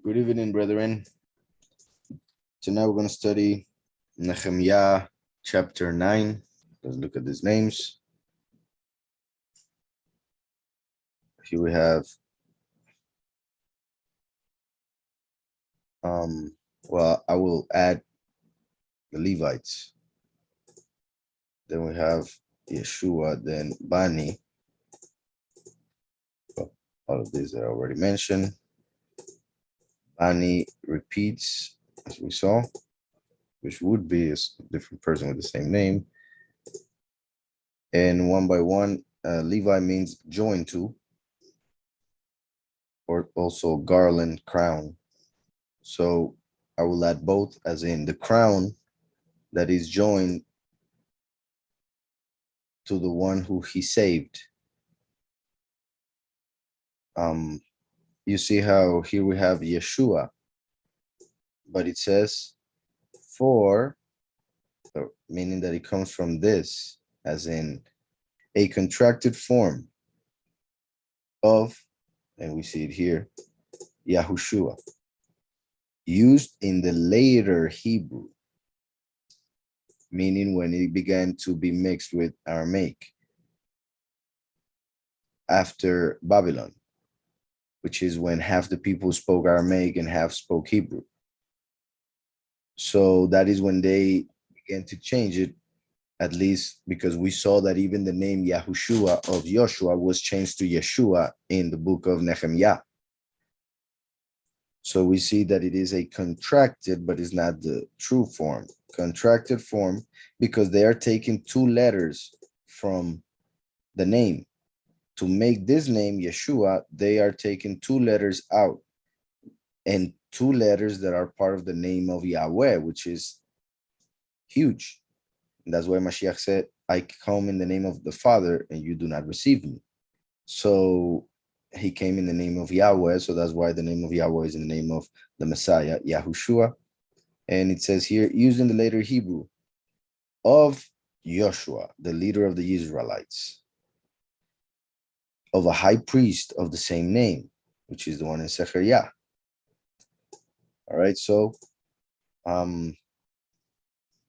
Good evening, brethren. Tonight we're going to study NejemYah chapter 9. Let's look at these names. Here we have, I will add the Levites. Then we have Yeshua, then Bani. Well, all of these are already mentioned. Bani repeats, as we saw, which would be a different person with the same name. And one by one, Levi means joined to, or also garland, crown. So I will add both, as in the crown that is joined to the one who he saved. You see how here we have Yeshua, but it says for, meaning that it comes from this, as in a contracted form of, and we see it here, Yahushua, used in the later Hebrew, meaning when it began to be mixed with Aramaic after Babylon, which is when half the people spoke Aramaic and half spoke Hebrew. So that is when they began to change it, at least because we saw that even the name Yahushua of Joshua was changed to Yeshua in the book of NehemYah. So we see that it is a contracted, but it's not the true form. Contracted form, because they are taking two letters from the name. To make this name Yeshua, they are taking two letters out, and two letters that are part of the name of Yahweh, which is huge. And that's why Mashiach said, I come in the name of the Father and you do not receive me. So he came in the name of Yahweh. So that's why the name of Yahweh is in the name of the Messiah, Yahushua. And it says here, used in the later Hebrew, of Joshua, the leader of the Israelites, of a high priest of the same name, which is the one in Zechariah. All right, so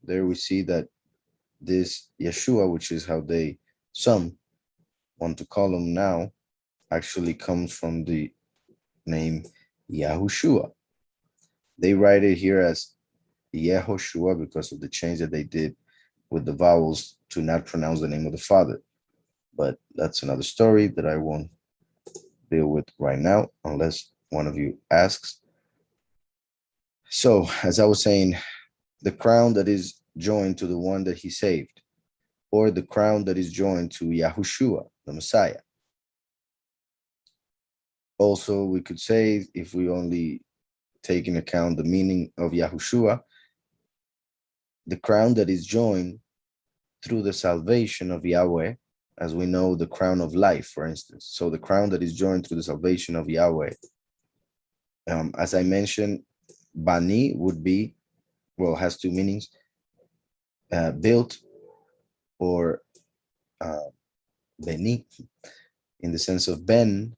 there we see that this Yeshua, which is how some want to call him now, actually comes from the name Yahushua. They write it here as Yahushua because of the change that they did with the vowels to not pronounce the name of the Father. But that's another story that I won't deal with right now, unless one of you asks. So, as I was saying, the crown that is joined to the one that he saved, or the crown that is joined to Yahushua, the Messiah. Also, we could say, if we only take into account the meaning of Yahushua, the crown that is joined through the salvation of Yahweh, as we know, the crown of life, for instance. So the crown that is joined through the salvation of Yahweh. As I mentioned, Bani would be, well, has two meanings, built, or Beni, in the sense of Ben,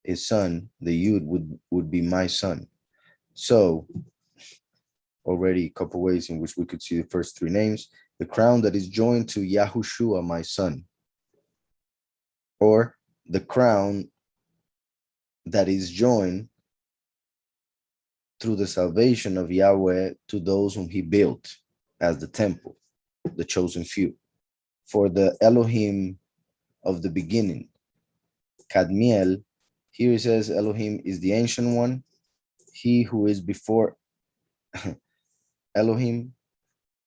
his son. The Yud would be my son. So already a couple ways in which we could see the first three names. The crown that is joined to Yahushua, my son, or the crown that is joined through the salvation of Yahweh to those whom he built as the temple, the chosen few. For the Elohim of the beginning, Kadmiel, here it says Elohim is the ancient one, he who is before Elohim,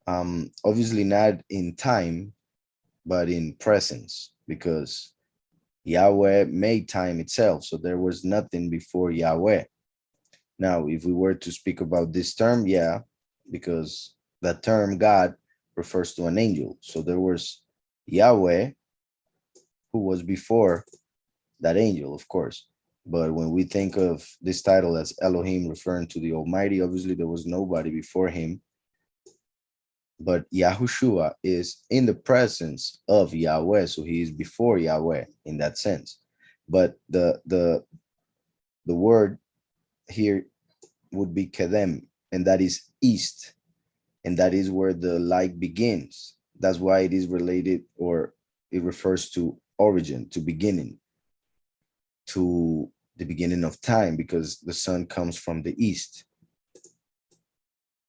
obviously not in time, but in presence, because Yahweh made time itself, so there was nothing before Yahweh. Now, if we were to speak about this term, yeah, because the term God refers to an angel. So there was Yahweh, who was before that angel, of course. But when we think of this title as Elohim referring to the Almighty, obviously there was nobody before him. But Yahushua is in the presence of Yahweh, so he is before Yahweh in that sense. But the word here would be Kedem, and that is east, and that is where the light begins. That's why it is related, or it refers to origin, to beginning, to the beginning of time, because the sun comes from the east.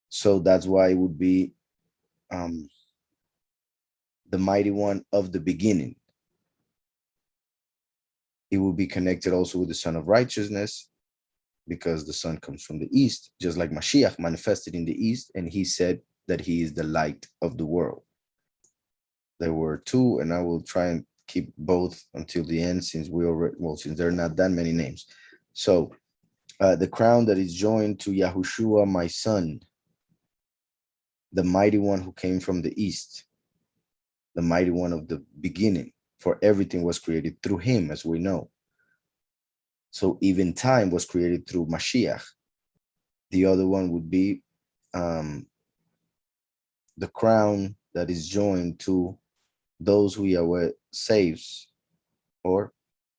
So that's why it would be um, the mighty one of the beginning. It will be connected also with the Son of Righteousness, because the sun comes from the east, just like Mashiach manifested in the east, and he said that he is the light of the world. There were two, and I will try and keep both until the end, since since there are not that many names. So the crown that is joined to Yahushua, my son, the mighty one who came from the east, the mighty one of the beginning, for everything was created through him, as we know. So even time was created through Mashiach. The other one would be the crown that is joined to those who Yahweh saves, or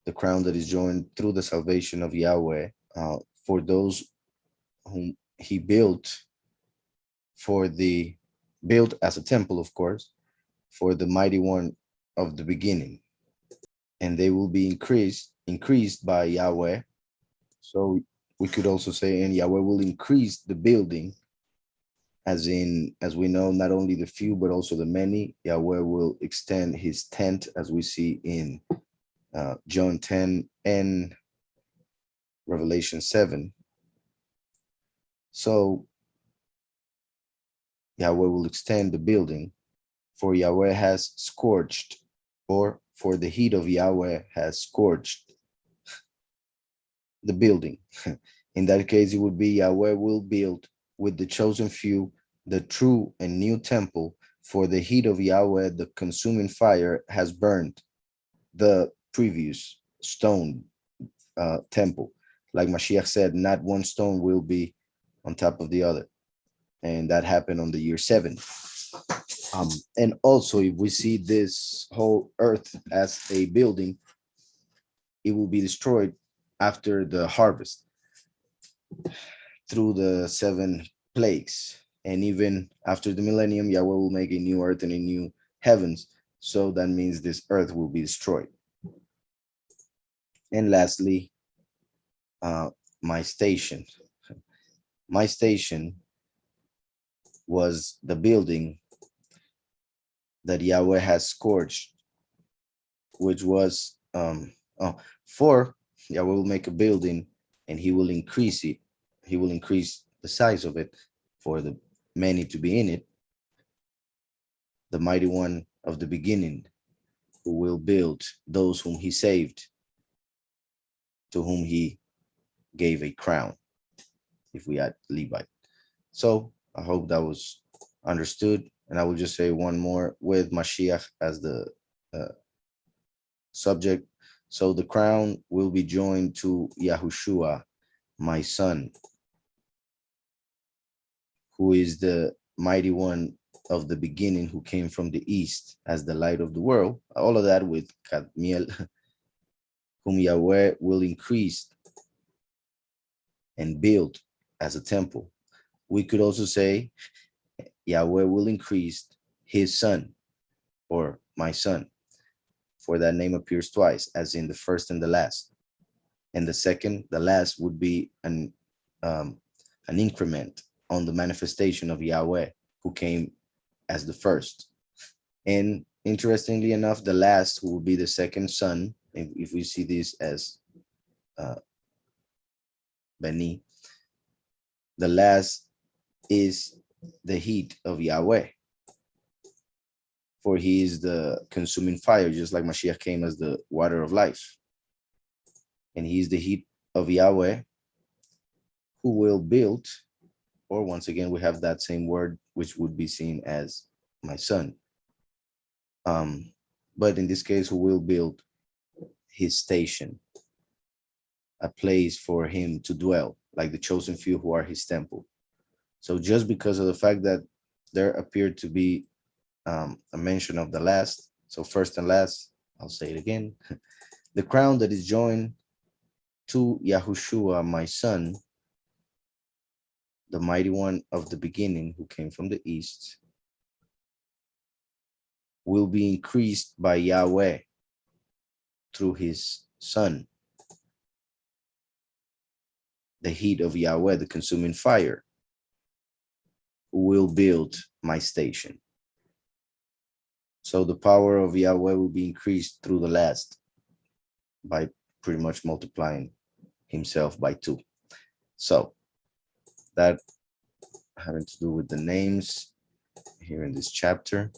the crown that is joined through the salvation of Yahweh for those whom he built, built as a temple, of course, for the mighty one of the beginning. And they will be increased by Yahweh. So we could also say, and Yahweh will increase the building, as we know, not only the few, but also the many. Yahweh will extend his tent, as we see in John 10 and Revelation 7. So Yahweh will extend the building, for Yahweh has scorched, or for the heat of Yahweh has scorched the building. In that case, it would be Yahweh will build with the chosen few the true and new temple, for the heat of Yahweh, the consuming fire, has burned the previous stone temple. Like Mashiach said, not one stone will be on top of the other. And that happened on the year 7. And also, if we see this whole earth as a building, it will be destroyed after the harvest through the 7 plagues. And even after the millennium, Yahweh will make a new earth and a new heavens. So that means this earth will be destroyed. And lastly, my station. My station was the building that Yahweh has scorched, which was for Yahweh will make a building and he will increase it. He will increase the size of it for the many to be in it. The mighty one of the beginning, who will build those whom he saved, to whom he gave a crown, if we add Levite. So I hope that was understood. And I will just say one more with Mashiach as the subject. So the crown will be joined to Yahushua, my son, who is the mighty one of the beginning, who came from the east as the light of the world. All of that with Kadmiel, whom Yahweh will increase and build as a temple. We could also say Yahweh will increase his son, or my son, for that name appears twice, as in the first and the last. And the second, the last, would be an increment on the manifestation of Yahweh, who came as the first. And interestingly enough, the last, who will be the second son, if we see this as Beni, the last is the heat of Yahweh, for he is the consuming fire, just like Mashiach came as the water of life. And he is the heat of Yahweh, who will build, or once again, we have that same word, which would be seen as my son. But in this case, who will build his station, a place for him to dwell, like the chosen few who are his temple. So just because of the fact that there appeared to be a mention of the last, so first and last, I'll say it again, the crown that is joined to Yahushua, my son, the mighty one of the beginning who came from the east, will be increased by Yahweh through his son, the heat of Yahweh, the consuming fire, who will build my station. So the power of Yahweh will be increased through the last by pretty much multiplying himself by 2. So that having to do with the names here in this chapter.